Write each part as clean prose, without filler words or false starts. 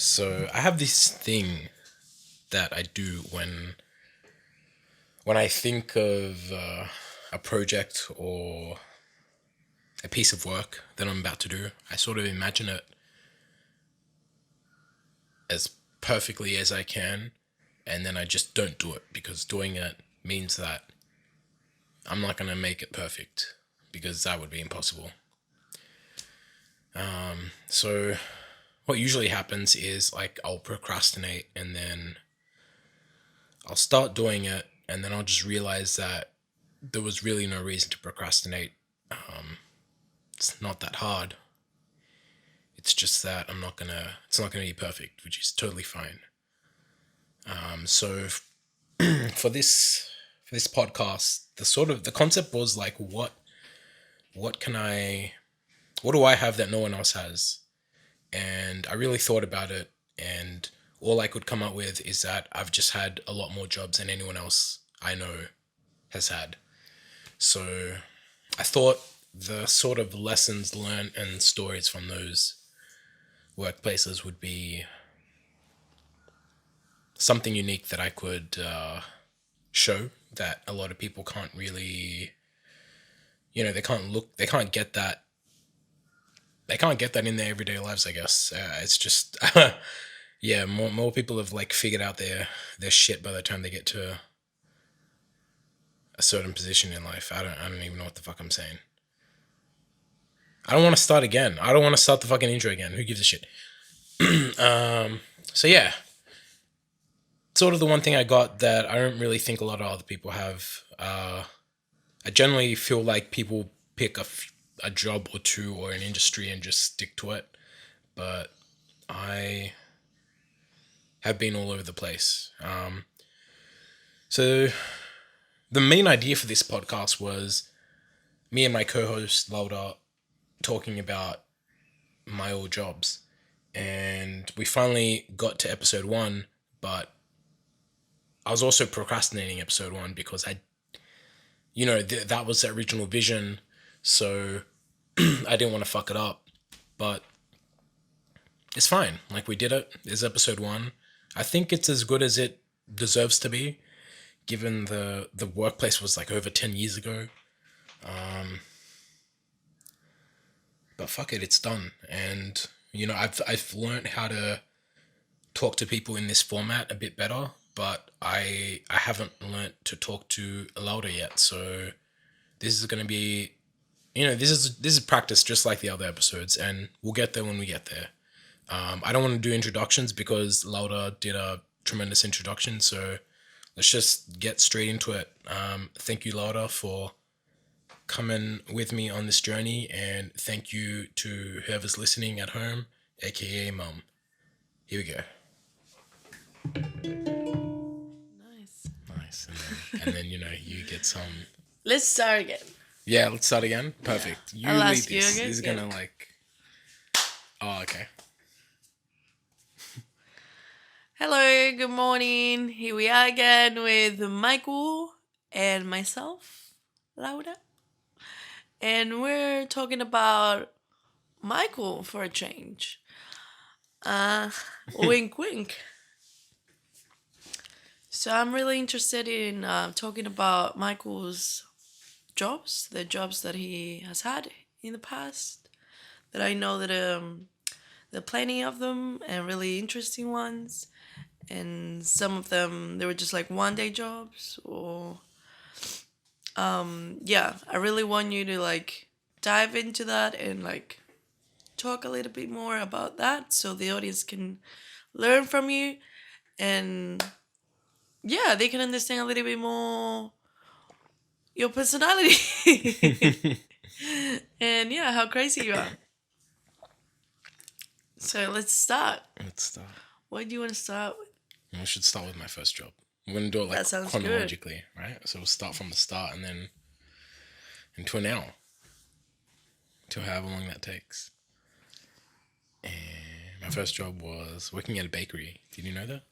So I have this thing that I do when I think of a project or a piece of work that I'm about to do. I sort of imagine it as perfectly as I can, and then I just don't do it because doing it means that I'm not gonna make it perfect because that would be impossible. So what usually happens is like I'll procrastinate and then I'll start doing it and then I'll just realize that there was really no reason to procrastinate. It's not that hard. It's just that it's not gonna be perfect, which is totally fine. So for this podcast, the concept was like, what can what do I have that no one else has? And I really thought about it, and all I could come up with is that I've just had a lot more jobs than anyone else I know has had. So I thought the sort of lessons learned and stories from those workplaces would be something unique that I could show that a lot of people can't really, they can't get that. They can't get that in their everyday lives, I guess. It's just, yeah, more people have like figured out their shit by the time they get to a certain position in life. I don't even know what the fuck I'm saying. I don't want to start again. I don't want to start the fucking intro again. Who gives a shit? So yeah, sort of the one thing I got that I don't really think a lot of other people have. I generally feel like people pick a job or two or an industry and just stick to it, but I have been all over the place. So the main idea for this podcast was me and my co-host Laura talking about my old jobs, and we finally got to episode 1, but I was also procrastinating episode 1 because that was the original vision, so I didn't want to fuck it up, but it's fine. Like, we did it. It's episode 1. I think it's as good as it deserves to be, given the workplace was like over 10 years ago. But fuck it, it's done. And, I've learned how to talk to people in this format a bit better, but I haven't learnt to talk to Laura yet. So this is going to be, this is practice just like the other episodes, and we'll get there when we get there. I don't want to do introductions because Laura did a tremendous introduction, so let's just get straight into it. Thank you, Laura, for coming with me on this journey, and thank you to whoever's listening at home, aka Mum. Here we go. Nice. Nice. And then you get some. Let's start again. Yeah, let's start again. Perfect. Yeah. I'll ask you again. This is gonna like. Oh, okay. Hello, good morning. Here we are again with Michael and myself, Laura. And we're talking about Michael for a change. Wink, wink. So I'm really interested in talking about Michael's jobs, the jobs that he has had in the past. That I know that there are plenty of them and really interesting ones, and some of them they were just like one day jobs. Or yeah, I really want you to like dive into that and like talk a little bit more about that so the audience can learn from you, and yeah, they can understand a little bit more your personality. And yeah, how crazy you are. So let's start. Let's start. What do you want to start with? We should start with my first job. We're gonna do it like That sounds chronologically, right? So we'll start from the start and then into an hour, to however long that takes. And my first job was working at a bakery. Did you know that?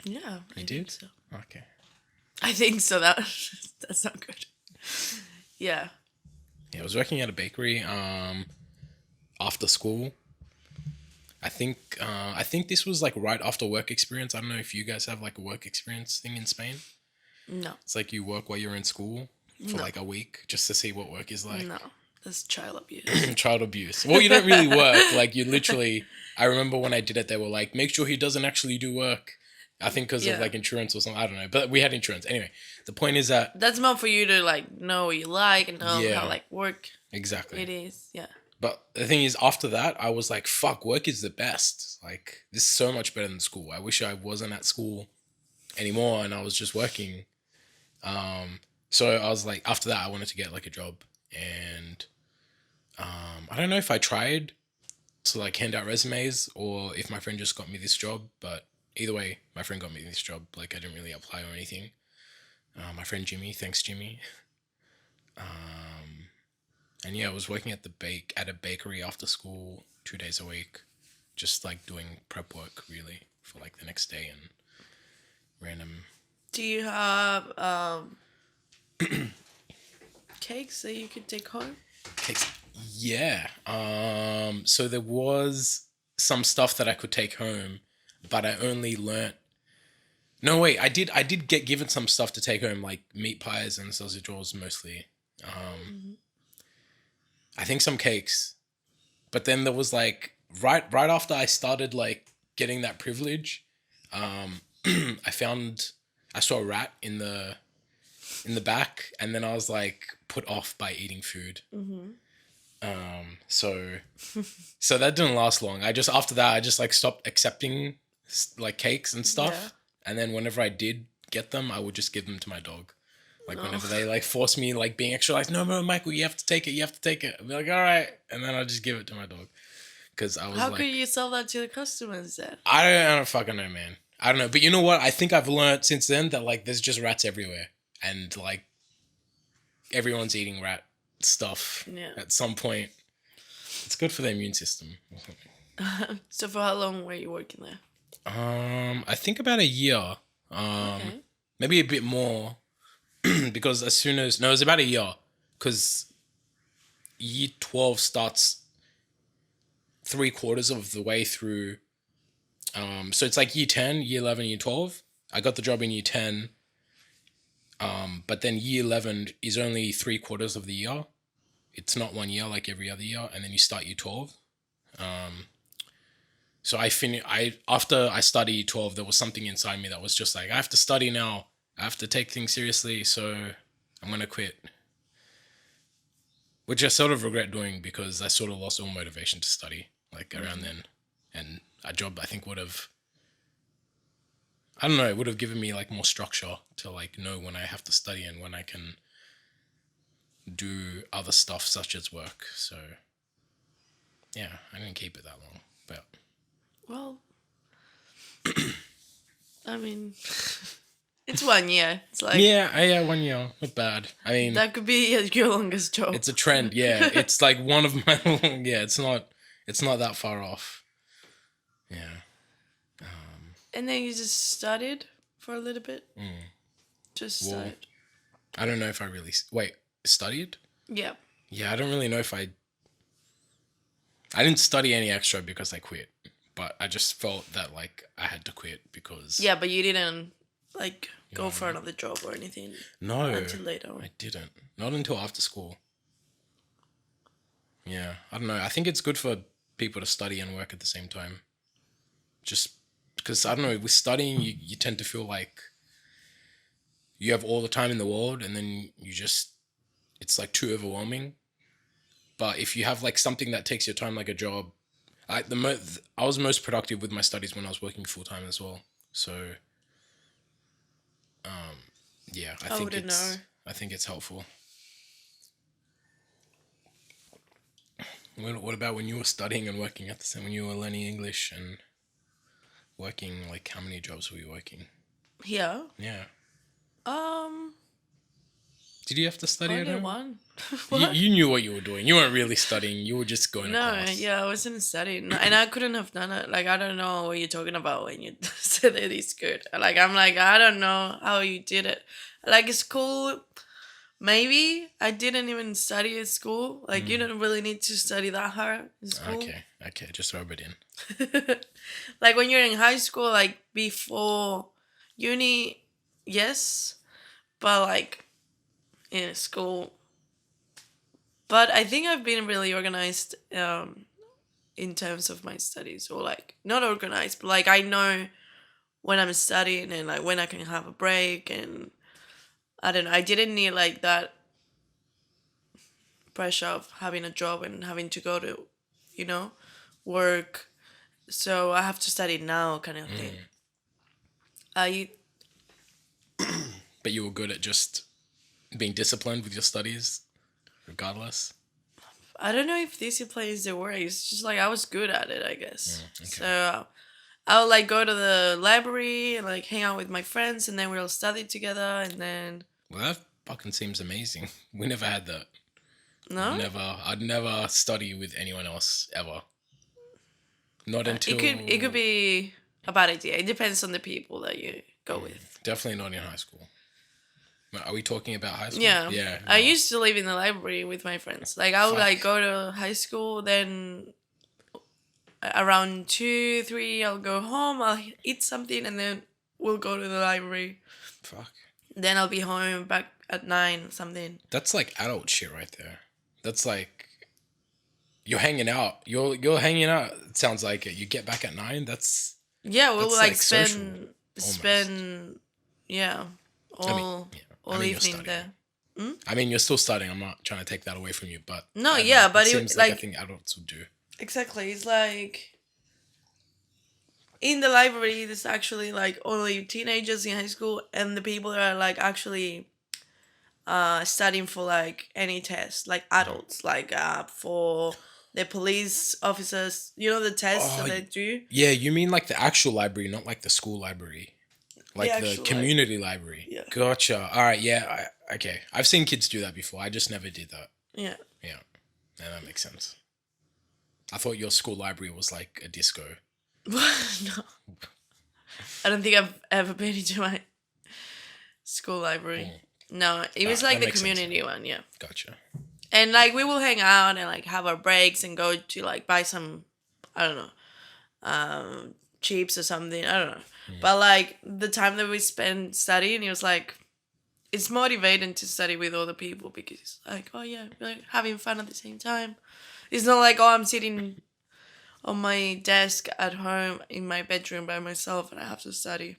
Yeah, You I did? think so. Okay. I think so. That's not good. Yeah. Yeah, I was working at a bakery after school. I think this was like right after work experience. I don't know if you guys have like a work experience thing in Spain. No, It's like you work while you're in school for no, like a week just to see what work is like. no. That's child abuse. Child abuse. Well, you don't really work. Like you literally. I remember when I did it, they were like, make sure he doesn't actually do work. I think because of Yeah. like insurance or something. I don't know, but we had insurance anyway. The point is that That's more for you to like know what you like and know Yeah. how like work exactly. it is. Yeah. But the thing is, after that, I was like, fuck, work is the best. Like, this is so much better than school. I wish I wasn't at school anymore and I was just working. So I was like, after that, I wanted to get like a job. And I don't know if I tried to like hand out resumes or if my friend just got me this job. But either way, my friend got me this job. Like, I didn't really apply or anything. My friend Jimmy, thanks, Jimmy. And yeah, I was working at a bakery after school 2 days a week, just like doing prep work really for like the next day and random Do you have cakes that you could take home? cakes. Yeah. So there was some stuff that I could take home, but I only learnt. No, wait, I did get given some stuff to take home, like meat pies and sausage rolls mostly. I think some cakes. But then there was like right after I started like getting that privilege, I saw a rat in the back, and then I was like put off by eating food. So that didn't last long. After that I just like stopped accepting like cakes and stuff, Yeah. and then whenever I did get them, I would just give them to my dog. Like whenever they like force me, like being extra, like no, Michael, you have to take it. I'd be like, all right, and then I'll just give it to my dog. Because I was How like, could you sell that to the customers then? I don't fucking know, man. I don't know, but you know what? I think I've learned since then that like there's just rats everywhere, and like everyone's eating rat stuff Yeah. at some point. It's good for the immune system. So for how long were you working there? I think about a year. Okay. Maybe a bit more, because it was about a year, because year 12 starts 3/4 of the way through. So it's like year 10, year 11, year 12. I got the job in year 10. But then year 11 is only 3/4 of the year. It's not 1 year like every other year. And then you start year 12. So after I started year 12, there was something inside me that was just like, I have to study now. I have to take things seriously. So I'm going to quit. Which I sort of regret doing, because I sort of lost all motivation to study like around then. And a job I think would have, I don't know, it would have given me like more structure to like know when I have to study and when I can do other stuff such as work. So yeah, I didn't keep it that long, but Well, I mean, it's 1 year. It's like yeah, 1 year, not bad. I mean, that could be your longest job. it's a trend. Yeah, it's like one of my yeah. It's not that far off. Yeah. And then you just studied for a little bit. Just Well, studied. I don't know if I really studied. Yeah. Yeah, I don't really know if I didn't study any extra because I quit, but I just felt that like I had to quit because Yeah, but you didn't like go for another job or anything no, until later on. I didn't. Not until after school. Yeah, I don't know. I think it's good for people to study and work at the same time. Just because, I don't know, with studying, you tend to feel like you have all the time in the world, and then it's like too overwhelming. But if you have like something that takes your time, like a job, I was most productive with my studies when I was working full time as well. So, yeah, I think it's helpful. What about when you were studying and working at the same, when you were learning English and working, like how many jobs were you working? Yeah. Yeah. Did you have to study at Only home? one. You knew what you were doing. You weren't really studying. You were just going to No, class. yeah, I wasn't studying, and I couldn't have done it. Like, I don't know what you're talking about when you said it is good. Like, I'm like, I don't know how you did it. Like, school Maybe I didn't even study at school. Like you don't really need to study that hard in school. Okay, okay, just rub it in. Like when you're in high school, like before uni, yes, but like in school. But I think I've been really organized in terms of my studies, or like not organized, but like I know when I'm studying and like when I can have a break, and I don't know. I didn't need like that pressure of having a job and having to go to, you know, work. So I have to study now, kind of thing. I But you were good at just being disciplined with your studies, regardless. I don't know if discipline is the word. It's just like I was good at it, I guess. Okay. So I would like go to the library and like hang out with my friends, and then we'll study together. And then Well, that fucking seems amazing. We never had that. no, Never. I'd never study with anyone else ever. Not until. it could be a bad idea. It depends on the people that you go with. Definitely not in high school. Are we talking about high school? Yeah, Yeah. I no. used to live in the library with my friends. Like I would Fuck. like go to high school, then around 2, 3, I'll go home. I'll eat something, and then we'll go to the library. Fuck. Then I'll be home back at 9 something. That's like adult shit right there. That's like you're hanging out. You're hanging out. It sounds like it. You get back at 9. That's Yeah, we'll That's like like social, spend yeah all yeah. all I mean, you're evening studying. there. I mean, you're still studying. I'm not trying to take that away from you, but No, I don't yeah, know. but it it, seems like I like think adults would do. exactly, it's like in the library. There's actually like only teenagers in high school, and the people that are like actually studying for like any test, like adults, like for the police officers. You know the tests Oh, that they do. yeah. You mean like the actual library, not like the school library, like the Actual community library. Yeah. Gotcha. All right. Yeah. Okay. I've seen kids do that before. I just never did that. Yeah. Yeah. Yeah, that makes sense. I thought your school library was like a disco. No, I don't think I've ever been into my school library. No, it was like that the makes sense. community one, yeah. Gotcha. And like we will hang out and like have our breaks and go to like buy some, I don't know, chips or something. I don't know. But like the time that we spent studying, it was like it's motivating to study with other people because like oh yeah, we're like having fun at the same time. It's not like oh I'm sitting on my desk at home in my bedroom by myself and I have to study.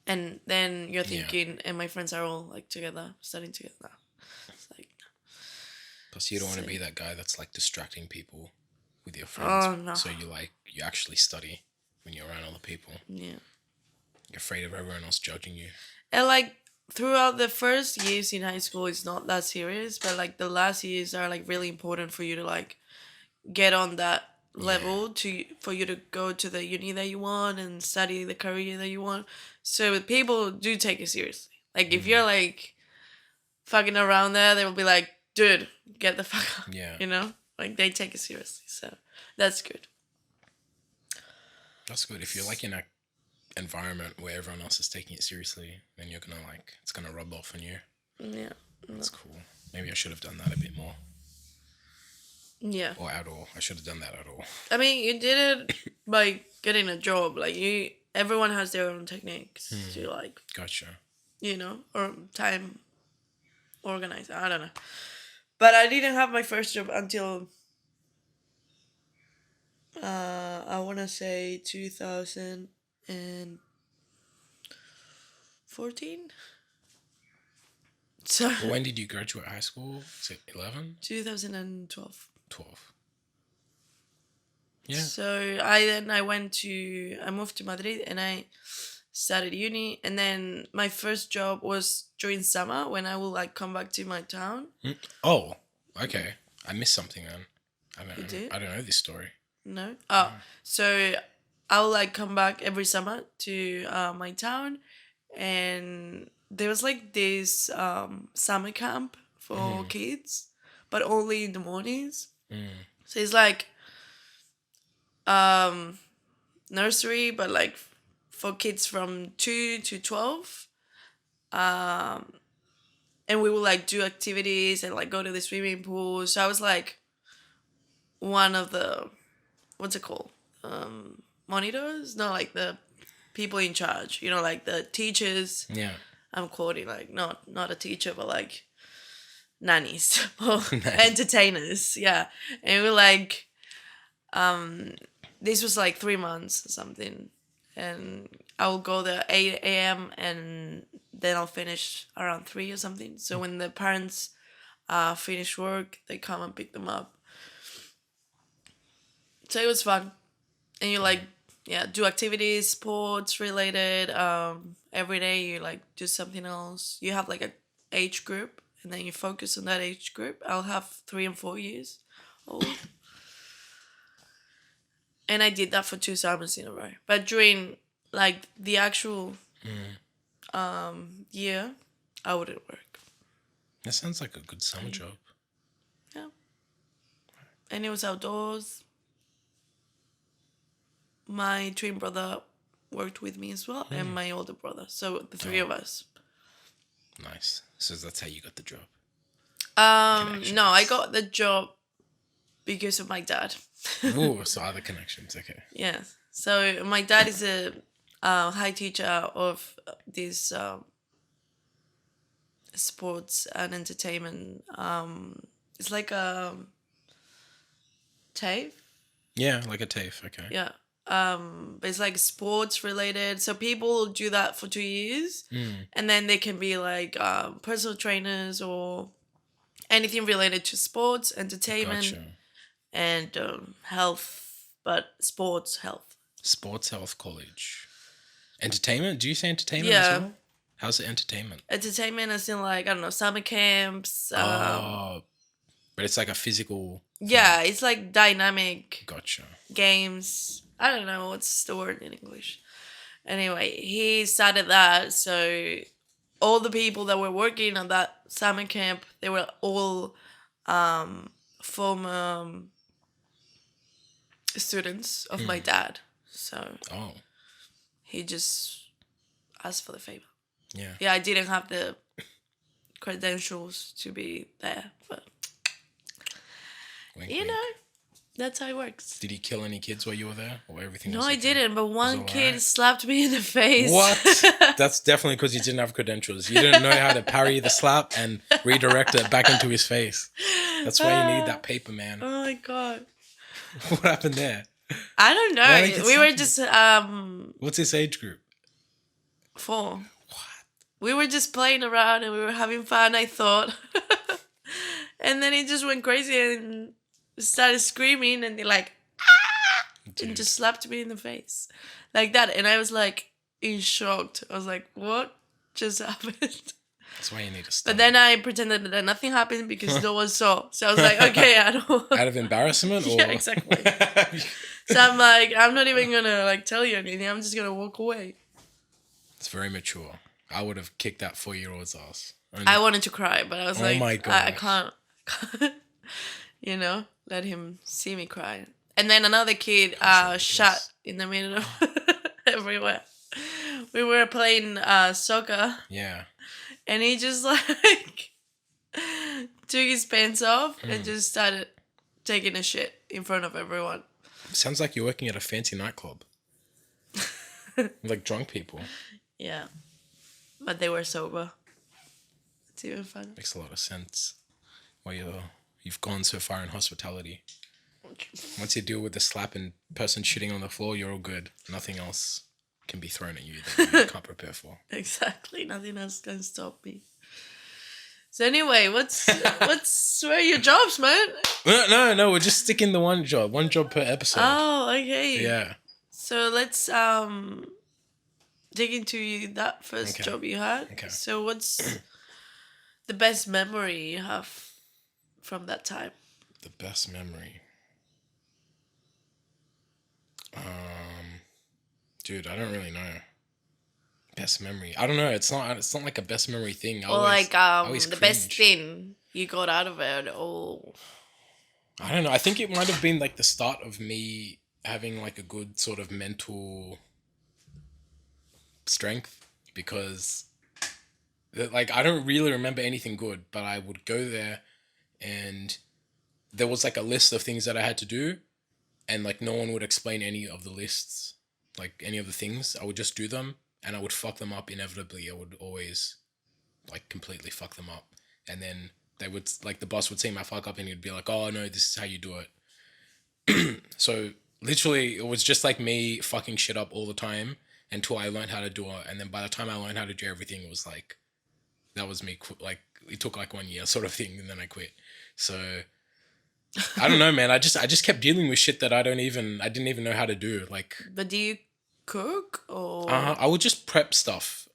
And then you're Yeah. thinking, and my friends are all like together, studying together. It's like, Plus, you don't want to be that guy that's like distracting people with your friends. Oh, no. So you actually study when you're around other people. yeah. You're afraid of everyone else judging you. And like throughout the first years in high school, it's not that serious, but like the last years are like really important for you to like get on that level for you to go to the uni that you want and study the career that you want. So people do take it seriously. Like if you're like fucking around there, they will be like, dude, get the fuck out. Yeah. You know? Like they take it seriously. So that's good. That's good. If you're like in a environment where everyone else is taking it seriously, then you're gonna like it's gonna rub off on you. Yeah. That's cool. Maybe I should have done that a bit more. Yeah. Or at all. I should have done that at all. I mean, you did it by getting a job. Like everyone has their own techniques to like, Gotcha. you know, or time organized. I don't know. But I didn't have my first job until I want to say 2014. So When did you graduate high school? Is it 11? 2012. 12. Yeah. So I moved to Madrid and I started uni, and then my first job was during summer when I will like come back to my town. Oh, okay. I missed something then. You did? I don't know this story. No. Oh, so I will like come back every summer to my town, and there was like this summer camp for kids, but only in the mornings. So it's like nursery, but like for kids from 2 to 12. and we would like do activities and like go to the swimming pool. So I was like one of the, what's it called? Monitors? No, like the people in charge. You know, like the teachers. Yeah. I'm quoting like not a teacher, but like nannies or Nice. entertainers. Yeah, and we were like, this was like 3 months or something, and I will go there 8 a.m. and then I'll finish around 3 or something. So when the parents finish work, they come and pick them up. So it was fun, and you like do activities, sports related. Every day you like do something else. You have like a age group, and then you focus on that age group. I'll have 3 and 4 years old. And I did that for 2 summers in a row. But during like the actual year, I wouldn't work. That sounds like a good summer job. Yeah. And it was outdoors. My twin brother worked with me as well, and my older brother. So the three of us. Nice. So that's how you got the job. No, I got the job because of my dad. Ooh, so other connections. Okay. Yeah. So my dad is a high teacher of this sports and entertainment. It's like a TAFE. Yeah, like a TAFE. Okay. Yeah. But it's like sports related. So people do that for 2 years, and then they can be like personal trainers or anything related to sports, entertainment, Gotcha. and health, but sports health. Sports Health College. Entertainment? Do you say entertainment Yeah. as well? How's it entertainment? Entertainment as in like, I don't know, summer camps. But it's like a physical... Yeah, it's like dynamic Gotcha. games. I don't know what's the word in English. Anyway, he started that, so all the people that were working on that summer camp, they were all former students of my dad. So Oh, he just asked for the favor. yeah. Yeah, I didn't have the credentials to be there, but Wink, you wink. know, that's how it works. Did he kill any kids while you were there? Or everything No, was I okay? didn't, but one all kid right? slapped me in the face. What? That's definitely because you didn't have credentials. You didn't know how to parry the slap and redirect it back into his face. That's why you need that paper, man. Oh my god. What happened there? I don't Why did know. it We were slap just What's his age group? 4. What? We were just playing around and we were having fun, I thought. And then he just went crazy and started screaming and he like and just slapped me in the face. Like that. And I was like in shock. I was like, what just happened? That's why you need to stop. But then I pretended that nothing happened because no one saw. So I was like, okay, I don't. Out of embarrassment? Or... Yeah, exactly. So I'm like, I'm not even gonna like tell you anything. I'm just gonna walk away. It's very mature. I would have kicked that 4-year-old's ass. I wanted to cry, but I was Oh like, my I gosh. can't, you know, let him see me cry. And then another kid ridiculous. shot in the middle of everywhere. We were playing soccer, Yeah. and he just like took his pants off and just started taking a shit in front of everyone. Sounds like you're working at a fancy nightclub. Like drunk people. Yeah, but they were sober. It's even fun. Makes a lot of sense. Well, you've gone so far in hospitality. Once you deal with the slapping person shitting on the floor, you're all good. Nothing else can be thrown at you that you can't prepare for. Exactly. Nothing else can stop me. So anyway, what's where are your jobs, man? No, we're just sticking to one job per episode. Oh, okay. Yeah. So let's dig into that first Okay. job you had. Okay. So what's the best memory you have from that time? The best memory. Dude, I don't really know. Best memory. I don't know. It's not like a best memory thing. Or like always the best cringe. thing you got out of it, or I don't know. I think it might have been like the start of me having like a good sort of mental strength, because Like, I don't really remember anything good, but I would go there and there was like a list of things that I had to do, and like no one would explain any of the lists, like any of the things. I would just do them, and I would fuck them up inevitably. I would always like completely fuck them up, and then they would like the boss would see my fuck up, and he'd be like, "Oh no, this is how you do it." So literally, it was just like me fucking shit up all the time until I learned how to do it, and then by the time I learned how to do everything, it was like that was me. Like it took like 1 year sort of thing, and then I quit. So I don't know, man. I just kept dealing with shit that I didn't even know how to do. Like, But do you cook or? I would just prep stuff.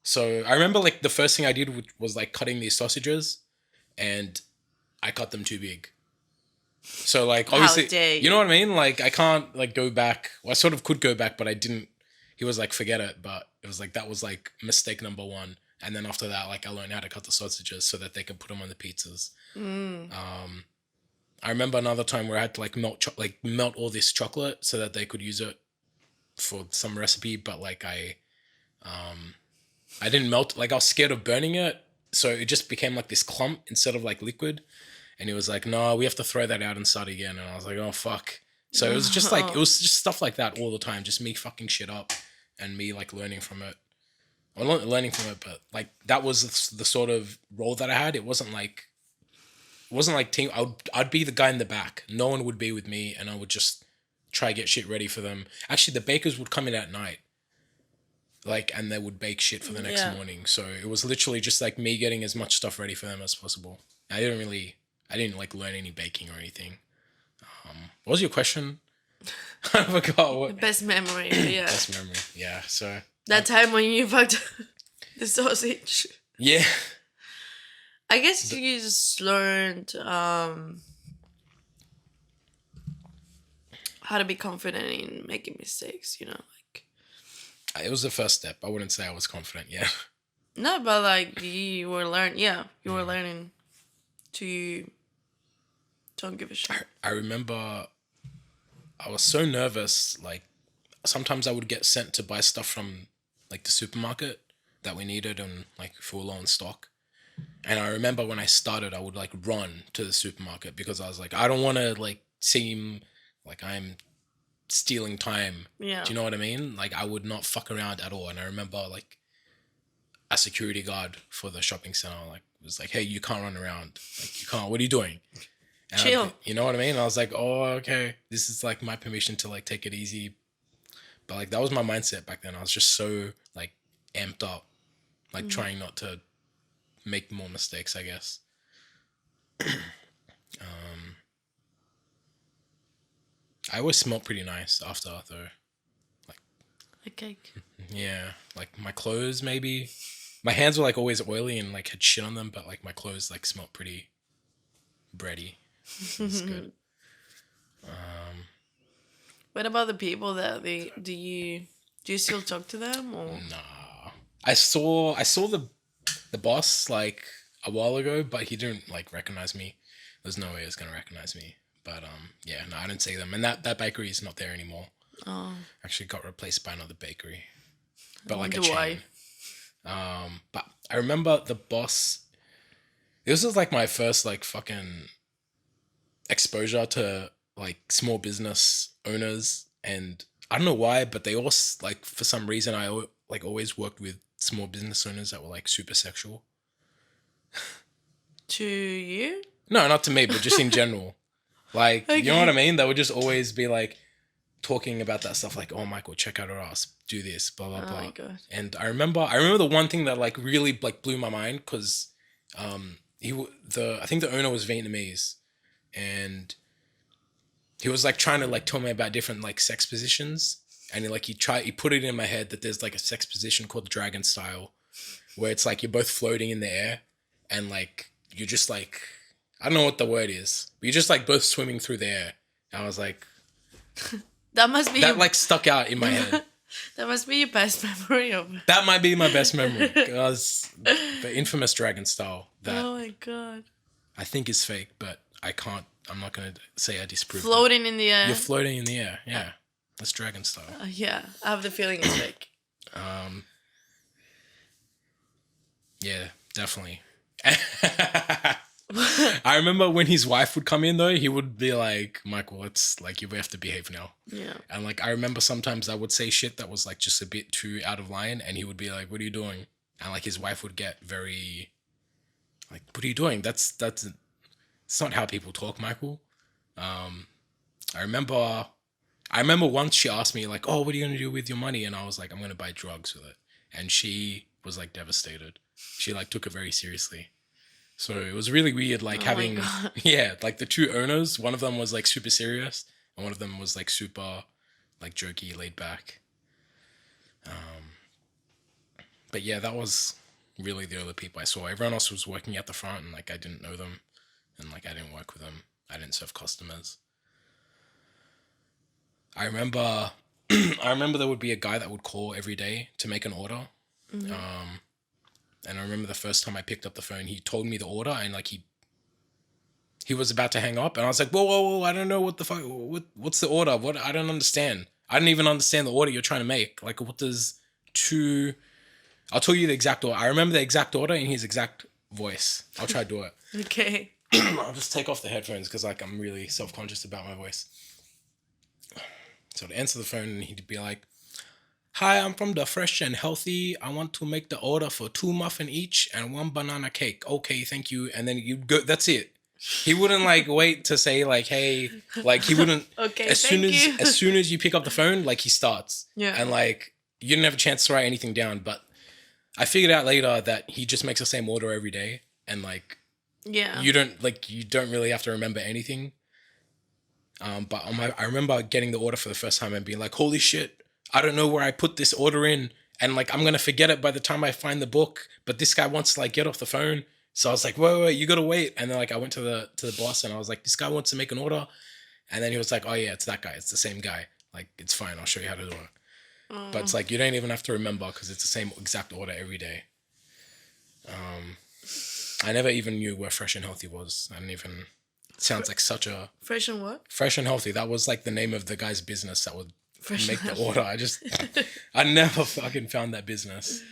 So I remember like the first thing I did was like cutting these sausages, and I cut them too big. So like How obviously, dare you know what I mean? Like I can't like go back. Well, I sort of could go back, but I didn't. He was like, forget it. But it was like that was like mistake number one. And then after that, like I learned how to cut the sausages so that they can put them on the pizzas. I remember another time where I had to like melt all this chocolate so that they could use it for some recipe, but like I didn't melt. Like I was scared of burning it, so it just became like this clump instead of like liquid. And he was like, "No, we have to throw that out and start again." And I was like, "Oh fuck!" So it was just like it was just stuff like that all the time, just me fucking shit up, and me like learning from it. Well, not learning from it, but like that was the sort of role that I had. It wasn't like team. I'd be the guy in the back. No one would be with me, and I would just try get shit ready for them. Actually, the bakers would come in at night, like, and they would bake shit for the next morning. So it was literally just like me getting as much stuff ready for them as possible. I didn't like learn any baking or anything. What was your question? I forgot what. Best memory, yeah. Best memory, yeah. So That time when you fucked the sausage. yeah, I guess you just learned how to be confident in making mistakes, you know, like. it was the first step. I wouldn't say I was confident yet. No, but like you were learning to don't give a shit. I remember I was so nervous. Like sometimes I would get sent to buy stuff from like the supermarket that we needed and like if we were low on stock. And I remember when I started, I would like run to the supermarket because I was like, I don't want to like seem like I'm stealing time. Yeah. Do you know what I mean? Like I would not fuck around at all. And I remember like a security guard for the shopping center like was like, "Hey, you can't run around. Like you can't. What are you doing?" And Chill. you know what I mean? And I was like, "Oh, okay. This is like my permission to like take it easy." But like that was my mindset back then. I was just so like amped up, like trying not to make more mistakes, I guess. I always smelled pretty nice after though. A cake. Yeah, like my clothes maybe. My hands were like always oily and like had shit on them, but like my clothes like smelled pretty bready. It's good. What about the people that do you still talk to them or? Nah. I saw the boss like a while ago, but he didn't like recognize me. There's no way he was gonna recognize me. But yeah, no, I didn't see them. And that bakery is not there anymore. Oh. Actually got replaced by another bakery. But like a Wonder chain. why. But I remember the boss. This was like my first like fucking exposure to like small business owners, and I don't know why, but they all like for some reason like always worked with small business owners that were like super sexual. To you? No, not to me, but just in general. Like you know Okay. what I mean? They would just always be like talking about that stuff, like, "Oh, Michael, check out her ass, do this, blah blah Oh blah." my god. And I remember the one thing that like really like blew my mind because I think the owner was Vietnamese, and he was like trying to like tell me about different like sex positions, and he put it in my head that there's like a sex position called dragon style, where it's like you're both floating in the air, and like you're just like I don't know what the word is, but you're just like both swimming through the air. And I was like, That must be that like stuck out in my head. that must be your best memory of. That might be my best memory. Because the infamous dragon style that Oh my god. I think is fake, but I'm not going to say I disprove it. Floating in the air. You're floating in the air, yeah. That's dragon style. Yeah, I have the feeling it's fake. Yeah, definitely. I remember when his wife would come in though, he would be like, Michael, it's like you have to behave now. Yeah. And like I remember sometimes I would say shit that was like just a bit too out of line, and he would be like, "What are you doing?" And like his wife would get very like, "What are you doing? That's it's not how people talk, Michael." I remember once she asked me like, "Oh, what are you gonna do with your money?" And I was like, "I'm gonna buy drugs with it." And she was like devastated. She like took it very seriously. So it was really weird, like Oh my having, God. yeah, like the two owners. One of them was like super serious, and one of them was like super, like jokey, laid back. But yeah, that was really the only people I saw. Everyone else was working at the front, and like I didn't know them, and like I didn't work with them. I didn't serve customers. I remember, I remember there would be a guy that would call every day to make an order. And I remember the first time I picked up the phone, he told me the order, and like he was about to hang up, and I was like, whoa, whoa, whoa, I don't know what the fuck, what's the order? What, I don't understand. I don't even understand the order you're trying to make. Like, what does two, I'll tell you the exact order. I remember the exact order in his exact voice. I'll try to do it. Okay. I'll just take off the headphones because like I'm really self-conscious about my voice. So to answer the phone, and he'd be like, "Hi, I'm from the Fresh and Healthy. I want to make the order for 2 muffin each and 1 banana cake. Okay, thank you." And then you go. That's it. He wouldn't like wait to say like, "Hey," like he wouldn't. Okay, As soon thank as you. as soon as you pick up the phone, like he starts. Yeah. And like you didn't have a chance to write anything down. But I figured out later that he just makes the same order every day, and like Yeah. you don't really have to remember anything. But I remember getting the order for the first time and being like, "Holy shit, I don't know where I put this order in, and like I'm gonna forget it by the time I find the book." But this guy wants to like get off the phone, so I was like, "Wait, you gotta wait." And then like I went to the boss and I was like, "This guy wants to make an order," and then he was like, "Oh yeah, it's that guy. It's the same guy. Like it's fine. I'll show you how to do it." But it's like you don't even have to remember because it's the same exact order every day. I never even knew where Fresh and Healthy was. I didn't even. It sounds like such a Fresh and what? Fresh and Healthy. That was like the name of the guy's business that would Fresh make and the order. I never fucking found that business.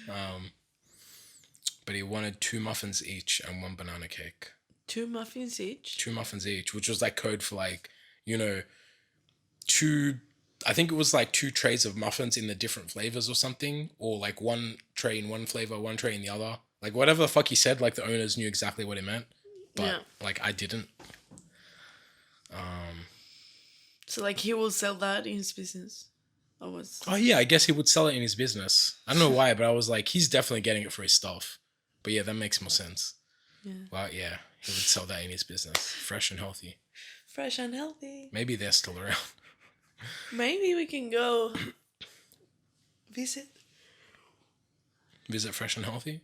But he wanted 2 muffins each and 1 banana cake. 2 muffins each? 2 muffins each, which was like code for like, you know, 2, I think it was like 2 trays of muffins in the different flavors or something. Or like 1 tray in one flavor, 1 tray in the other. Like whatever the fuck he said, like the owners knew exactly what it meant. But like I didn't. So like he will sell that in his business. Oh yeah, I guess he would sell it in his business. I don't know why, but I was like, he's definitely getting it for his stuff. But yeah, that makes more sense. Yeah. Well, yeah, he would sell that in his business. Fresh and Healthy. Fresh and Healthy. Maybe they're still around. Maybe we can go visit. Visit Fresh and Healthy.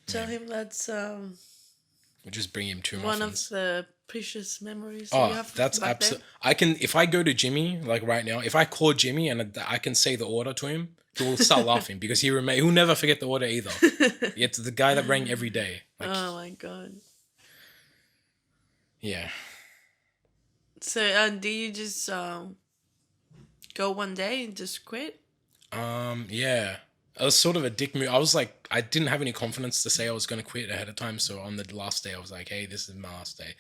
Tell him that's We'll just bring him 2 one muffins. of the precious memories you Oh, have. that's back then. absolutely. I can, if I go to Jimmy like right now, if I call Jimmy and I can say the order to him, he will start laughing because he'll never forget the order either. It's the guy that rang every day. Like, Oh my God. yeah. So do you just go one day and just quit? Yeah. It was sort of a dick move. I was like, I didn't have any confidence to say I was going to quit ahead of time. So on the last day, I was like, "Hey, this is my last day."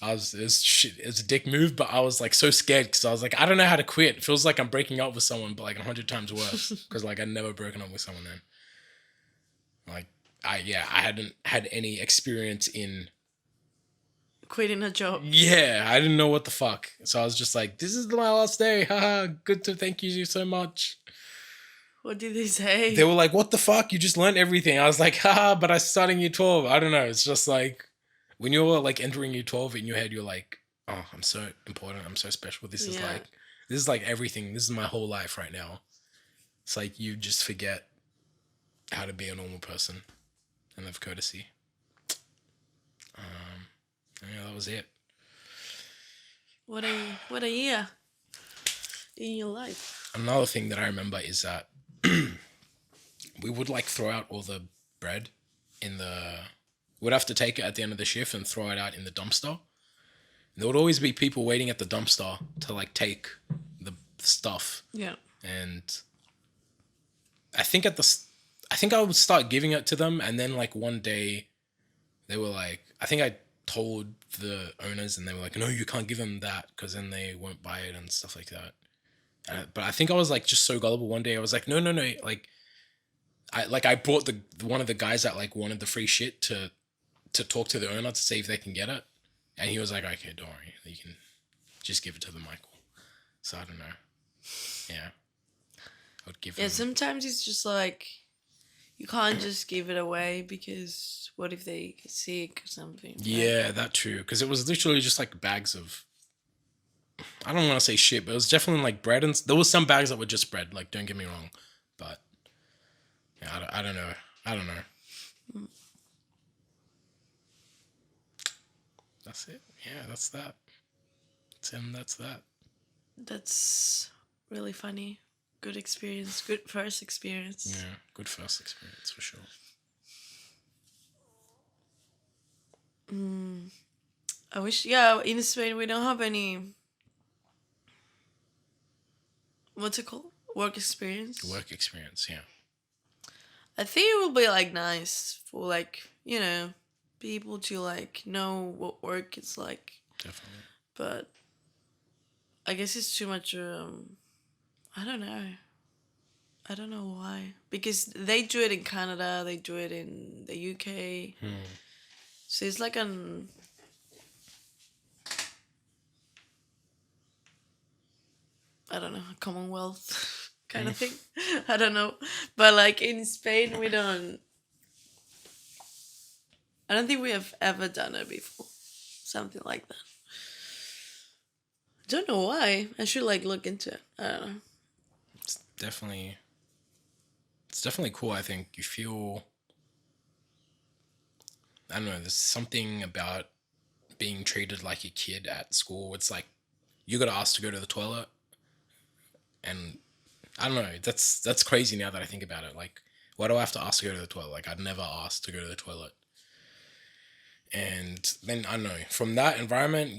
It's a dick move, but I was like so scared because I was like, I don't know how to quit. It feels like I'm breaking up with someone, but like 100 times worse because like I'd never broken up with someone then. Like, I hadn't had any experience in. Quitting a job. Yeah, I didn't know what the fuck. So I was just like, "This is my last day. Haha, good to thank you so much." What did they say? They were like, "What the fuck? You just learned everything." I was like, "Haha, but I started in year 12. I don't know. It's just like when you're like entering year 12 in your head, you're like, "Oh, I'm so important. I'm so special. This is like everything. This is my whole life right now." It's like you just forget how to be a normal person and have courtesy. Yeah, that was it. What a year in your life. Another thing that I remember is that we would like throw out all the bread in the. We'd have to take it at the end of the shift and throw it out in the dumpster. And there would always be people waiting at the dumpster to like take the stuff. Yeah. And I think I think I would start giving it to them, and then like one day they were like, I think I told the owners, and they were like, no, you can't give them that because then they won't buy it and stuff like that. But I think I was like just so gullible. One day I was like, no, like I brought the one of the guys that like wanted the free shit to talk to the owner to see if they can get it, and he was like, okay, don't worry, you can just give it to the Michael. So I don't know. Yeah, I would give. Yeah, him. sometimes it's just like you can't just give it away because what if they get sick or something? right? Yeah, that too. Because it was literally just like bags of. I don't want to say shit, but it was definitely like bread, and there was some bags that were just bread. Like, don't get me wrong, but yeah, I don't know. I don't know. That's it. Yeah, that's that. Tim, that's that. That's really funny. Good experience. Good first experience. Yeah, good first experience for sure. I wish, yeah, in Spain we don't have any, what's it called? Work experience. Work experience, yeah. I think it will be like nice for like, people to like know what work is like. Definitely. But I guess it's too much, I don't know. I don't know why. Because they do it in Canada, they do it in the UK. So it's like I don't know, a Commonwealth kind of thing. I don't know. But like in Spain, I don't think we have ever done it before. Something like that. Don't know why. I should like look into it. I don't know. It's definitely cool. I think you feel, I don't know, there's something about being treated like a kid at school. It's like you got asked to go to the toilet, and I don't know. That's crazy now that I think about it. Like, why do I have to ask to go to the toilet? Like, I'd never asked to go to the toilet. And then I don't know. From that environment,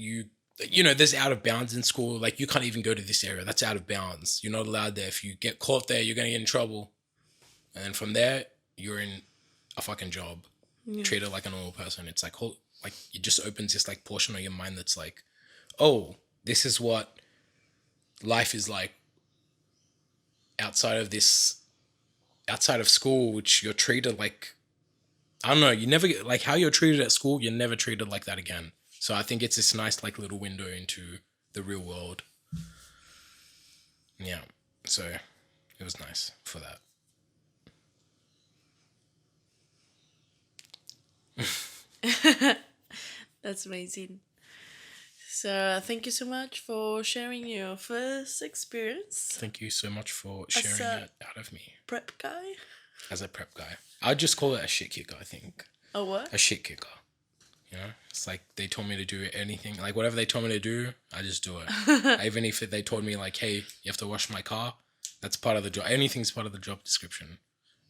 there's out of bounds in school. Like, you can't even go to this area. That's out of bounds. You're not allowed there. If you get caught there, you're gonna get in trouble. And then from there, you're in a fucking job, treated like a normal person. It's like it just opens this like portion of your mind that's like, oh, this is what life is like outside of school, which you're treated like, I don't know, you never get like how you're treated at school, you're never treated like that again. So I think it's this nice like little window into the real world. Yeah. So it was nice for that. That's amazing. So thank you so much for sharing your first experience. Thank you so much for sharing it out of me. Prep guy? As a prep guy. I'd just call it a shit kicker, I think. A what? A shit kicker. You know? It's like they told me to do anything. Like whatever they told me to do, I just do it. Even if they told me like, hey, you have to wash my car, that's part of the job. Anything's part of the job description.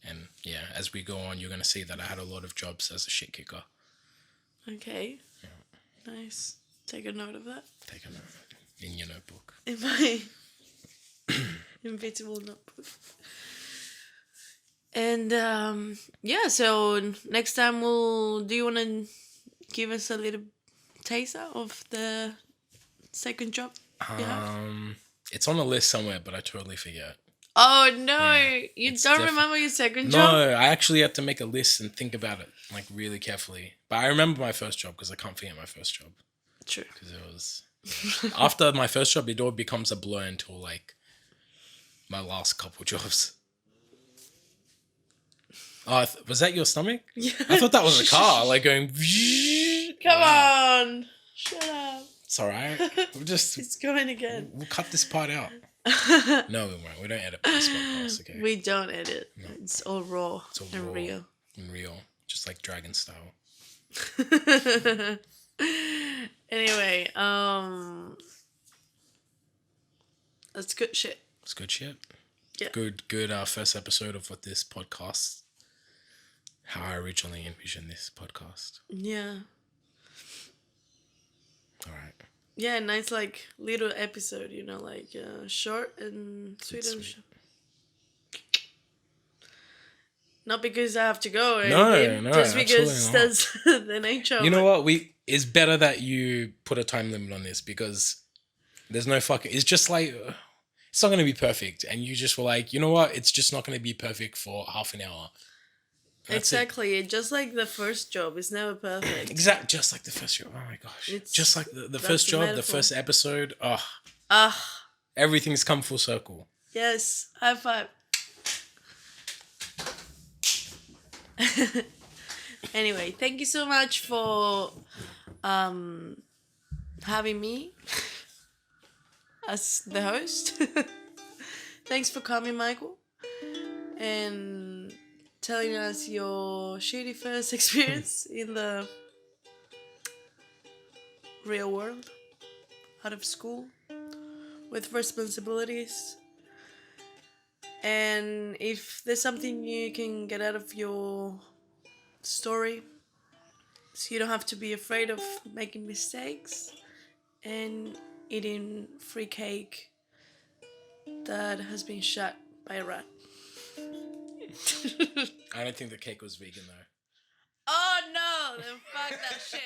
And yeah, as we go on, you're going to see that I had a lot of jobs as a shit kicker. Okay. Yeah. Nice. Take a note of that. Take a note in your notebook. In my invisible notebook. And yeah, so next time do you want to give us a little taster of the second job you have? It's on the list somewhere, but I totally forget. Oh no, you don't remember your second job? No, I actually had to make a list and think about it like really carefully. But I remember my first job because I can't forget my first job. True. Because it was after my first job, it all becomes a blur until like my last couple jobs. Oh, was that your stomach? Yeah. I thought that was a car, like going. Come on, shut up. It's alright. It's going again. We'll cut this part out. No, we won't. We don't edit this podcast, okay? We don't edit. No. It's all raw. It's all and raw real. And real, just like Dragon style. Anyway, that's good shit. It's good shit. Yeah. Good. First episode of what this podcast. How I originally envisioned this podcast. Yeah. All right. Yeah, nice like little episode, short and sweet. Not because I have to go or No, anything, no, just absolutely because not. that's the nature of You know it. what? It's better that you put a time limit on this because there's no fucking. It's just like it's not gonna be perfect, and you just were like, you know what? It's just not gonna be perfect for half an hour. That's it. Exactly. Just like the first job is never perfect. Just like the first job. Oh my gosh. Just It's like the that's first the job, the metaphor. first episode. Oh, Ah, everything's come full circle. yes. High five. Anyway, thank you so much for having me as the host. Thanks for coming, Michael, and telling us your shitty first experience in the real world, out of school, with responsibilities. And if there's something you can get out of your story, so you don't have to be afraid of making mistakes and eating free cake that has been shot by a rat. I don't think the cake was vegan though. Oh no, then fuck that shit.